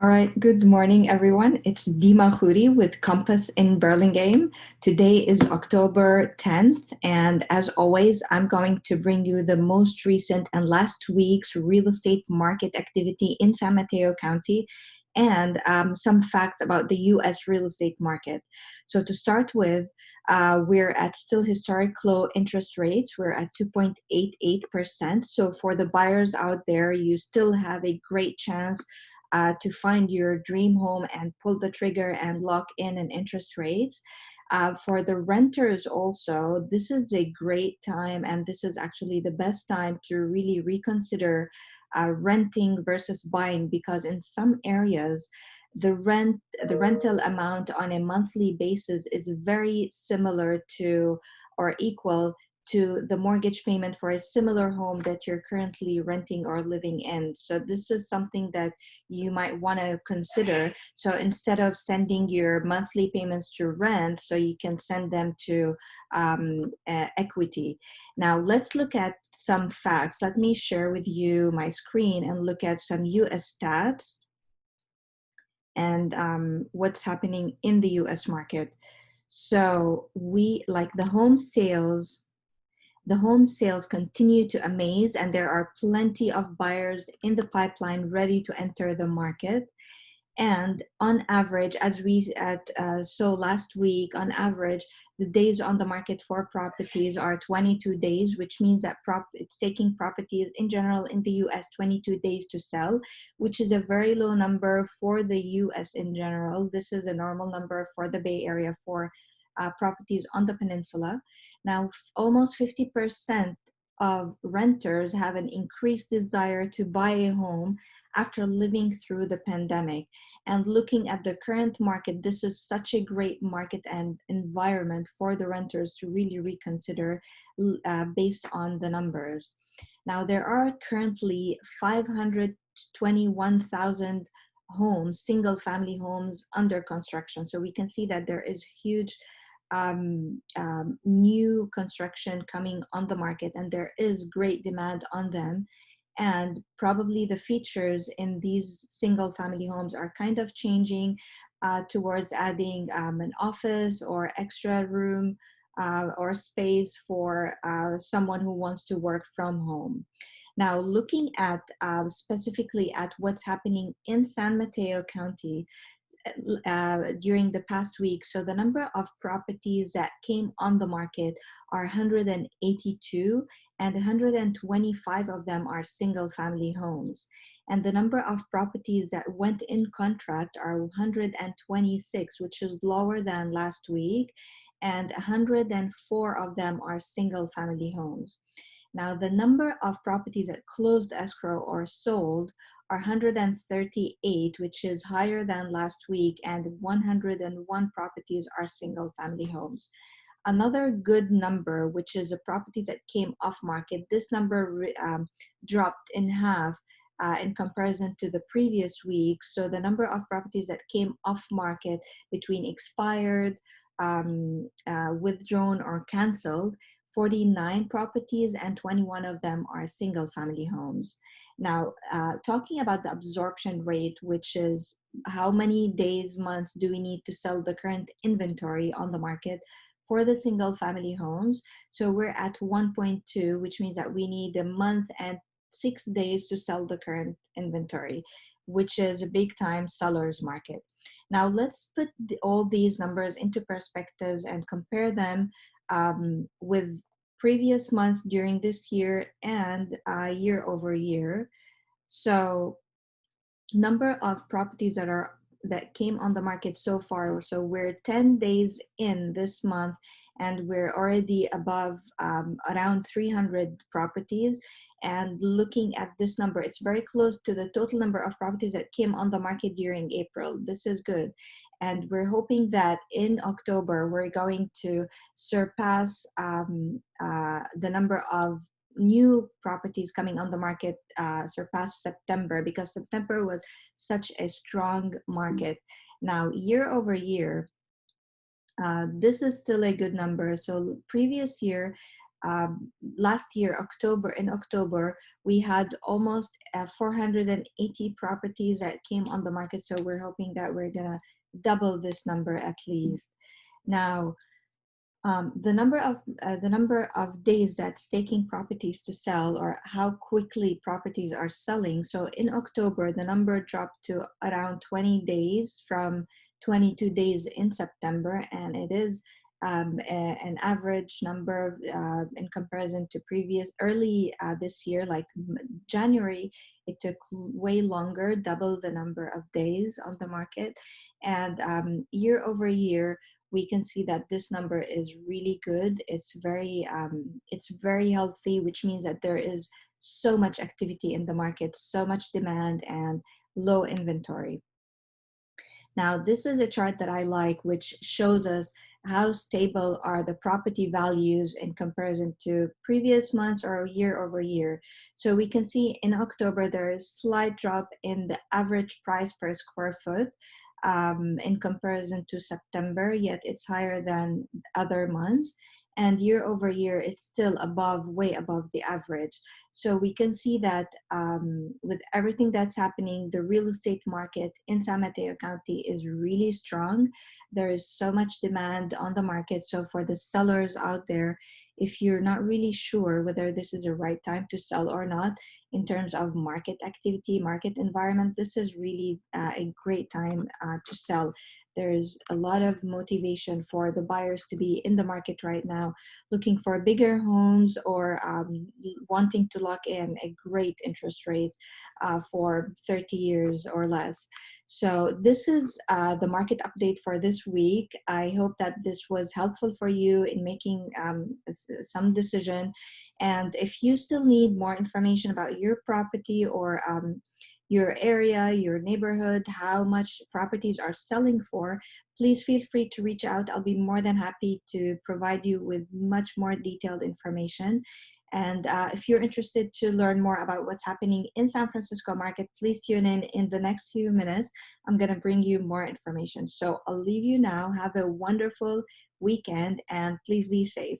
All right, good morning, everyone. It's Dima Khoury with Compass in Burlingame. Today is October 10th, and as always, I'm going to bring you the most recent and last week's real estate market activity in San Mateo County and some facts about the U.S. real estate market. So to start with, we're at still historic low interest rates. We're at 2.88%. So for the buyers out there, you still have a great chance to find your dream home and pull the trigger and lock in an interest rates. For the renters also, this is a great time, and this is actually the best time to really reconsider renting versus buying, because in some areas the rental amount on a monthly basis is very similar to or equal to the mortgage payment for a similar home that you're currently renting or living in. So this is something that you might want to consider. So instead of sending your monthly payments to rent, so you can send them to equity. Now let's look at some facts. Let me share with you my screen and look at some US stats and what's happening in the US market. So we like the home sales continue to amaze, and there are plenty of buyers in the pipeline ready to enter the market. And on average, as we saw last week, on average, the days on the market for properties are 22 days, which means that it's taking properties in general in the US 22 days to sell, which is a very low number for the US in general. This is a normal number for the Bay Area for properties on the peninsula. Now, almost 50% of renters have an increased desire to buy a home after living through the pandemic. And looking at the current market, this is such a great market and environment for the renters to really reconsider based on the numbers. Now, there are currently 521,000 homes, single family homes under construction. So we can see that there is huge new construction coming on the market, and there is great demand on them. And probably the features in these single family homes are kind of changing towards adding an office or extra room or space for someone who wants to work from home. Now, looking at specifically at what's happening in San Mateo County, during the past week. So the number of properties that came on the market are 182, and 125 of them are single family homes. And the number of properties that went in contract are 126, which is lower than last week, and 104 of them are single family homes. Now, the number of properties that closed escrow or sold are 138, which is higher than last week, and 101 properties are single family homes. Another good number, which is the properties that came off market, this number dropped in half in comparison to the previous week. So the number of properties that came off market between expired, withdrawn, or canceled, 49 properties, and 21 of them are single family homes. Now, talking about the absorption rate, which is how many days, months do we need to sell the current inventory on the market for the single family homes. So we're at 1.2, which means that we need a month and 6 days to sell the current inventory, which is a big time seller's market. Now let's put all these numbers into perspectives and compare them with previous months during this year and year over year. So number of properties that came on the market so far. So we're 10 days in this month, and we're already above around 300 properties. And looking at this number, it's very close to the total number of properties that came on the market during April. This is good. And we're hoping that in October, we're going to surpass the number of new properties coming on the market, surpass September, because September was such a strong market. Now, year over year, this is still a good number. So previous year, last year, in October, we had almost 480 properties that came on the market. So we're hoping that we're gonna double this number at least. Now, the number of days that's taking properties to sell, or how quickly properties are selling. So in October, the number dropped to around 20 days from 22 days in September, and it is an average number in comparison to previous early this year, like January. It took way longer, double the number of days on the market, and year over year we can see that this number is really good. It's very healthy, which means that there is so much activity in the market, so much demand, and low inventory. Now, this is a chart that I like, which shows us how stable are the property values in comparison to previous months or year over year. So we can see in October, there is a slight drop in the average price per square foot in comparison to September, yet it's higher than other months. And year over year, it's still way above the average. So we can see that with everything that's happening, the real estate market in San Mateo County is really strong. There is so much demand on the market. So for the sellers out there, if you're not really sure whether this is the right time to sell or not, in terms of market activity, market environment, this is really a great time to sell. There's a lot of motivation for the buyers to be in the market right now, looking for bigger homes, or wanting to lock in a great interest rate for 30 years or less. So this is the market update for this week. I hope that this was helpful for you in making some decision. And if you still need more information about your property, or your area, your neighborhood, how much properties are selling for, please feel free to reach out. I'll be more than happy to provide you with much more detailed information. And if you're interested to learn more about what's happening in San Francisco market, please tune in the next few minutes. I'm going to bring you more information. So I'll leave you now. Have a wonderful weekend, and please be safe.